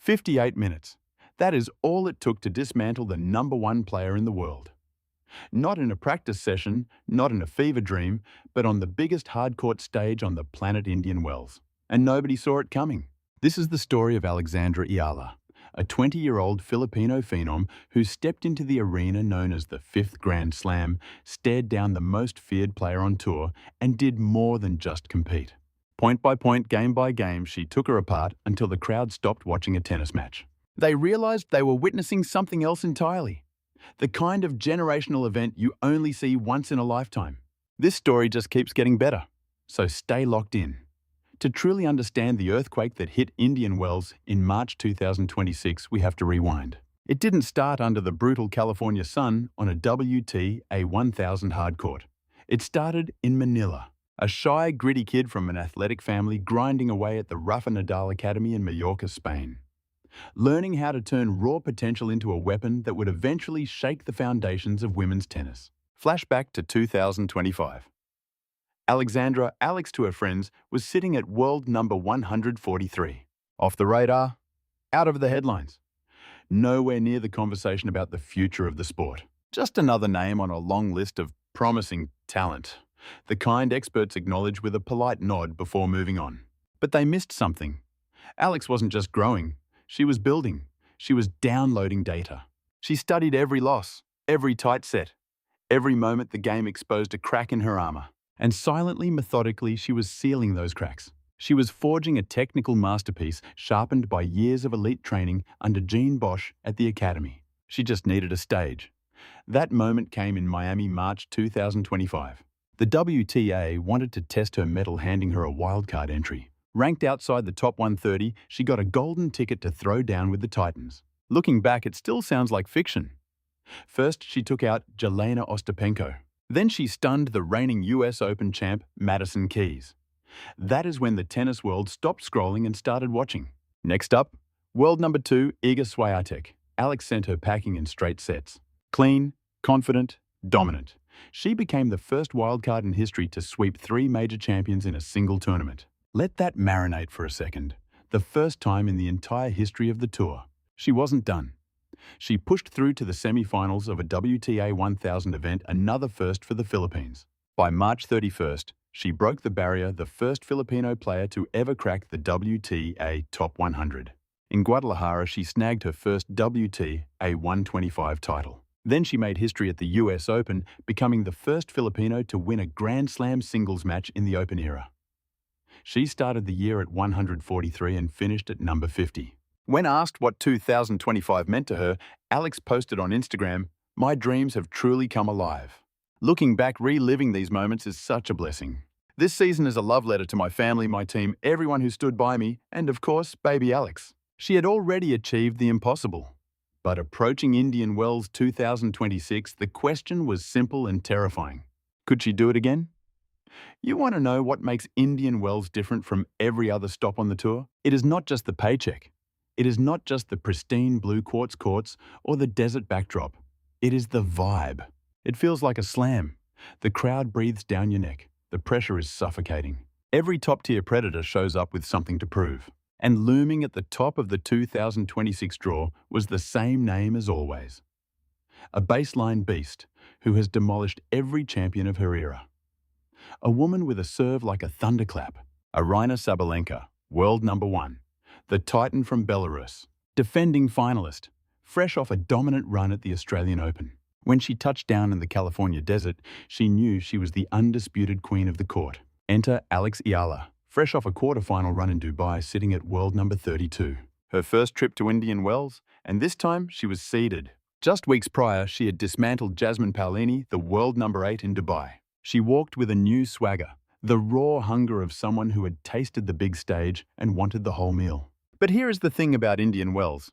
58 minutes. That is all it took to dismantle the #1 player in the world. Not in a practice session, not in a fever dream, but on the biggest hardcourt stage on the planet Indian Wells. And nobody saw it coming. This is the story of Alexandra Eala, a 20-year-old Filipino phenom who stepped into the arena known as the 5th Grand Slam, stared down the most feared player on tour, and did more than just compete. Point by point, game by game, she took her apart until the crowd stopped watching a tennis match. They realized they were witnessing something else entirely. The kind of generational event you only see once in a lifetime. This story just keeps getting better, so stay locked in. To truly understand the earthquake that hit Indian Wells in March 2026, we have to rewind. It didn't start under the brutal California sun on a WTA 1000 hardcourt. It started in Manila. A shy, gritty kid from an athletic family grinding away at the Rafa Nadal Academy in Mallorca, Spain. Learning how to turn raw potential into a weapon that would eventually shake the foundations of women's tennis. Flashback to 2025. Alexandra, Alex to her friends, was sitting at world number 143. Off the radar, out of the headlines. Nowhere near the conversation about the future of the sport. Just another name on a long list of promising talent. The kind experts acknowledge with a polite nod before moving on. But they missed something. Alex wasn't just growing. She was building. She was downloading data. She studied every loss, every tight set, every moment the game exposed a crack in her armor. And silently, methodically, she was sealing those cracks. She was forging a technical masterpiece sharpened by years of elite training under Jean Bosch at the Academy. She just needed a stage. That moment came in Miami, March 2025. The WTA wanted to test her mettle, handing her a wildcard entry. Ranked outside the top 130, she got a golden ticket to throw down with the Titans. Looking back, it still sounds like fiction. First, she took out Jelena Ostapenko. Then she stunned the reigning US Open champ, Madison Keys. That is when the tennis world stopped scrolling and started watching. Next up, world number 2, Iga Swiatek. Alex sent her packing in straight sets. Clean, confident, dominant. She became the first wildcard in history to sweep 3 major champions in a single tournament. Let that marinate for a second. The first time in the entire history of the tour. She wasn't done. She pushed through to the semi-finals of a WTA 1000 event, another first for the Philippines. By March 31st, she broke the barrier, the first Filipino player to ever crack the WTA Top 100. In Guadalajara, she snagged her first WTA 125 title. Then she made history at the US Open, becoming the first Filipino to win a Grand Slam singles match in the Open era. She started the year at 143 and finished at number 50. When asked what 2025 meant to her, Alex posted on Instagram, "My dreams have truly come alive." Looking back, reliving these moments is such a blessing. This season is a love letter to my family, my team, everyone who stood by me, and of course, baby Alex. She had already achieved the impossible. But approaching Indian Wells 2026, the question was simple and terrifying. Could she do it again? You want to know what makes Indian Wells different from every other stop on the tour? It is not just the paycheck. It is not just the pristine blue quartz courts or the desert backdrop. It is the vibe. It feels like a slam. The crowd breathes down your neck. The pressure is suffocating. Every top-tier predator shows up with something to prove. And looming at the top of the 2026 draw was the same name as always. A baseline beast who has demolished every champion of her era. A woman with a serve like a thunderclap. Aryna Sabalenka, world number 1. The Titan from Belarus. Defending finalist. Fresh off a dominant run at the Australian Open. When she touched down in the California desert, she knew she was the undisputed queen of the court. Enter Alex Eala, fresh off a quarterfinal run in Dubai, sitting at world number 32. Her first trip to Indian Wells, and this time she was seeded. Just weeks prior, she had dismantled Jasmine Paolini, the world number 8 in Dubai. She walked with a new swagger, the raw hunger of someone who had tasted the big stage and wanted the whole meal. But here is the thing about Indian Wells.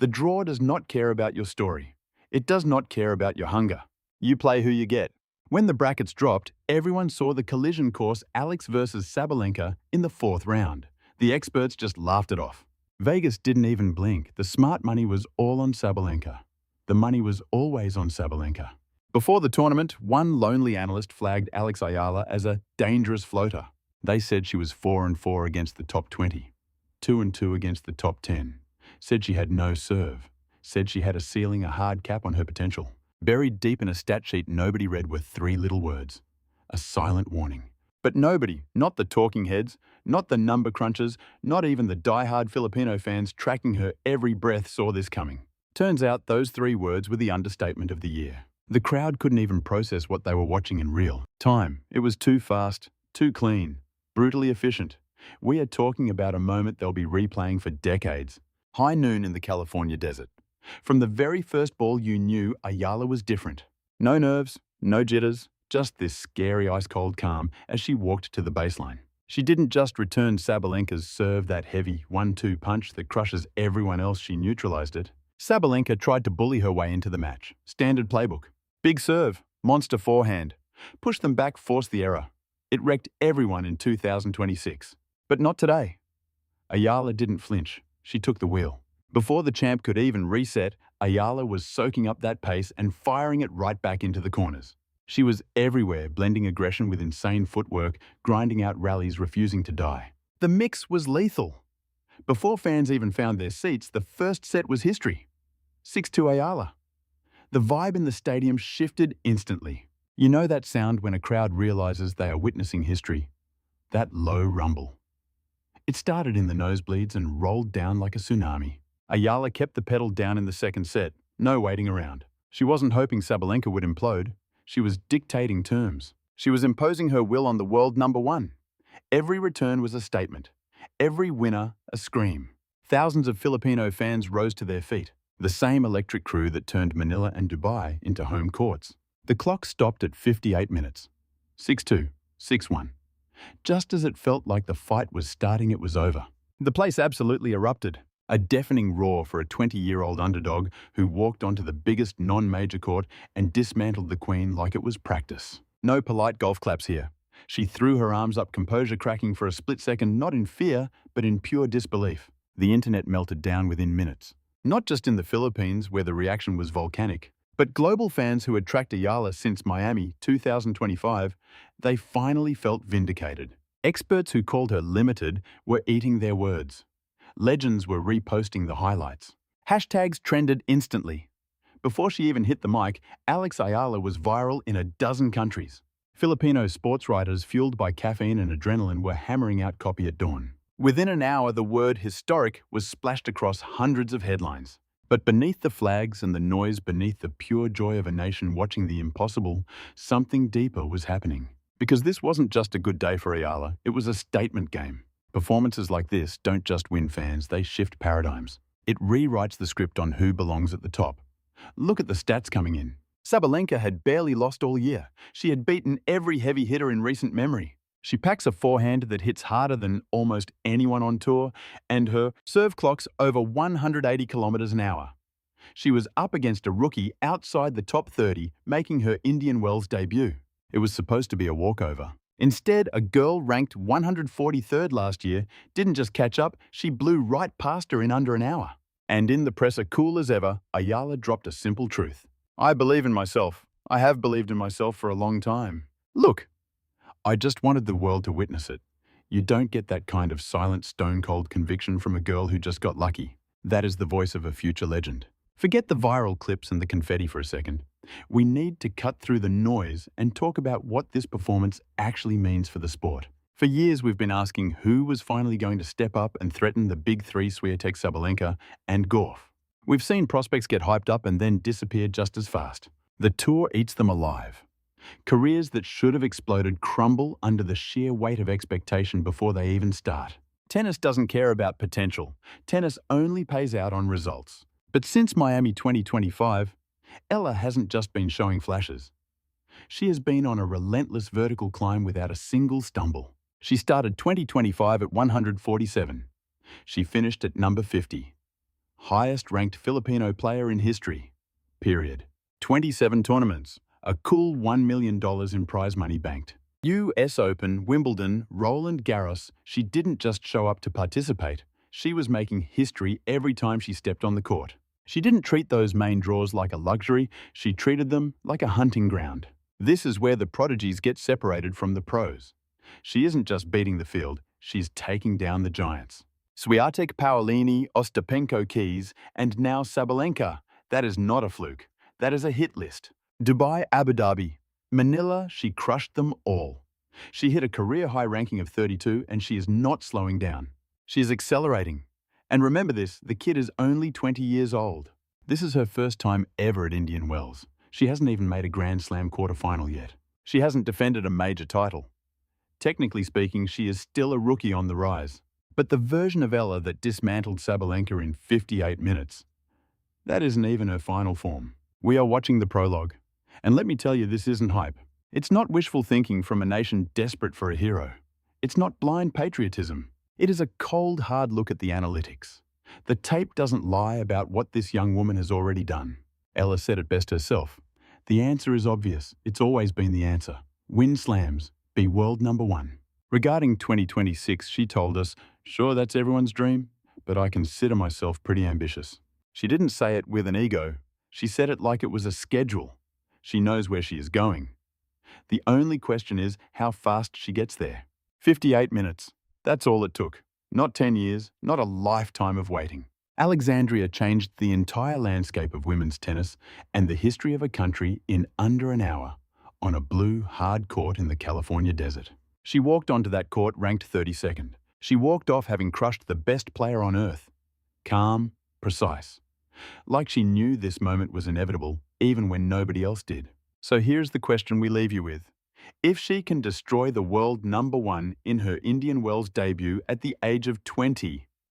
The draw does not care about your story. It does not care about your hunger. You play who you get. When the brackets dropped, everyone saw the collision course Alex versus Sabalenka in the 4th round. The experts just laughed it off. Vegas didn't even blink. The smart money was all on Sabalenka. The money was always on Sabalenka. Before the tournament, one lonely analyst flagged Alex Eala as a dangerous floater. They said she was 4-4 against the top 20, 2-2 against the top 10. said she had no serve, said she had a ceiling, a hard cap on her potential. Buried deep in a stat sheet nobody read were three little words: a silent warning. But nobody, not the talking heads, not the number crunchers, not even the die-hard Filipino fans tracking her every breath saw this coming. Turns out those three words were the understatement of the year. The crowd couldn't even process what they were watching in real time. It was too fast, too clean, brutally efficient. We are talking about a moment they'll be replaying for decades. High noon in the California desert. From the very first ball you knew Eala was different. No nerves, no jitters, just this scary ice-cold calm as she walked to the baseline. She didn't just return Sabalenka's serve, that heavy 1-2 punch that crushes everyone else, she neutralized it. Sabalenka tried to bully her way into the match. Standard playbook. Big serve, monster forehand. Push them back, force the error. It wrecked everyone in 2026. But not today. Eala didn't flinch. She took the wheel. Before the champ could even reset, Eala was soaking up that pace and firing it right back into the corners. She was everywhere, blending aggression with insane footwork, grinding out rallies, refusing to die. The mix was lethal. Before fans even found their seats, the first set was history. 6-2 Eala. The vibe in the stadium shifted instantly. You know that sound when a crowd realizes they are witnessing history? That low rumble. It started in the nosebleeds and rolled down like a tsunami. Eala kept the pedal down in the second set, no waiting around. She wasn't hoping Sabalenka would implode. She was dictating terms. She was imposing her will on the world number one. Every return was a statement. Every winner, a scream. Thousands of Filipino fans rose to their feet. The same electric crew that turned Manila and Dubai into home courts. The clock stopped at 58 minutes. 6-2, 6-1. Just as it felt like the fight was starting, it was over. The place absolutely erupted. A deafening roar for a 20-year-old underdog who walked onto the biggest non-major court and dismantled the queen like it was practice. No polite golf claps here. She threw her arms up, composure cracking for a split second, not in fear, but in pure disbelief. The internet melted down within minutes. Not just in the Philippines, where the reaction was volcanic, but global fans who had tracked Eala since Miami 2025, they finally felt vindicated. Experts who called her limited were eating their words. Legends were reposting the highlights. Hashtags trended instantly. Before she even hit the mic, Alex Eala was viral in a dozen countries. Filipino sports writers, fueled by caffeine and adrenaline, were hammering out copy at dawn. Within an hour, the word historic was splashed across hundreds of headlines. But beneath the flags and the noise, beneath the pure joy of a nation watching the impossible, something deeper was happening. Because this wasn't just a good day for Eala, it was a statement game. Performances like this don't just win fans, they shift paradigms. It rewrites the script on who belongs at the top. Look at the stats coming in. Sabalenka had barely lost all year. She had beaten every heavy hitter in recent memory. She packs a forehand that hits harder than almost anyone on tour, and her serve clock's over 180 kilometers an hour. She was up against a rookie outside the top 30, making her Indian Wells debut. It was supposed to be a walkover. Instead, a girl ranked 143rd last year didn't just catch up, she blew right past her in under an hour. And in the presser, cool as ever, Eala dropped a simple truth. I believe in myself. I have believed in myself for a long time. Look, I just wanted the world to witness it. You don't get that kind of silent, stone-cold conviction from a girl who just got lucky. That is the voice of a future legend. Forget the viral clips and the confetti for a second. We need to cut through the noise and talk about what this performance actually means for the sport. For years, we've been asking who was finally going to step up and threaten the big three, Swiatek, Sabalenka, and Gauff. We've seen prospects get hyped up and then disappear just as fast. The tour eats them alive. Careers that should have exploded crumble under the sheer weight of expectation before they even start. Tennis doesn't care about potential. Tennis only pays out on results. But since Miami 2025, Eala hasn't just been showing flashes. She has been on a relentless vertical climb without a single stumble. She started 2025 at 147. She finished at number 50. Highest-ranked Filipino player in history. Period. 27 tournaments. A cool $1 million in prize money banked. US Open, Wimbledon, Roland Garros. She didn't just show up to participate. She was making history every time she stepped on the court. She didn't treat those main draws like a luxury, she treated them like a hunting ground. This is where the prodigies get separated from the pros. She isn't just beating the field, she's taking down the giants. Swiatek, Paolini, Ostapenko, Keys, and now Sabalenka. That is not a fluke. That is a hit list. Dubai, Abu Dhabi. Manila, she crushed them all. She hit a career-high ranking of 32 and she is not slowing down. She is accelerating. And remember this, the kid is only 20 years old. This is her first time ever at Indian Wells. She hasn't even made a Grand Slam quarterfinal yet. She hasn't defended a major title. Technically speaking, she is still a rookie on the rise. But the version of Eala that dismantled Sabalenka in 58 minutes, that isn't even her final form. We are watching the prologue. And let me tell you, this isn't hype. It's not wishful thinking from a nation desperate for a hero. It's not blind patriotism. It is a cold, hard look at the analytics. The tape doesn't lie about what this young woman has already done. Eala said it best herself. The answer is obvious. It's always been the answer. Win slams. Be world number one. Regarding 2026, she told us, sure, that's everyone's dream, but I consider myself pretty ambitious. She didn't say it with an ego. She said it like it was a schedule. She knows where she is going. The only question is how fast she gets there. 58 minutes. That's all it took. Not 10 years, not a lifetime of waiting. Alexandria changed the entire landscape of women's tennis and the history of a country in under an hour on a blue, hard court in the California desert. She walked onto that court ranked 32nd. She walked off having crushed the best player on earth. Calm, precise. Like she knew this moment was inevitable, even when nobody else did. So here's the question we leave you with. If she can destroy the world number one in her Indian Wells debut at the age of 20,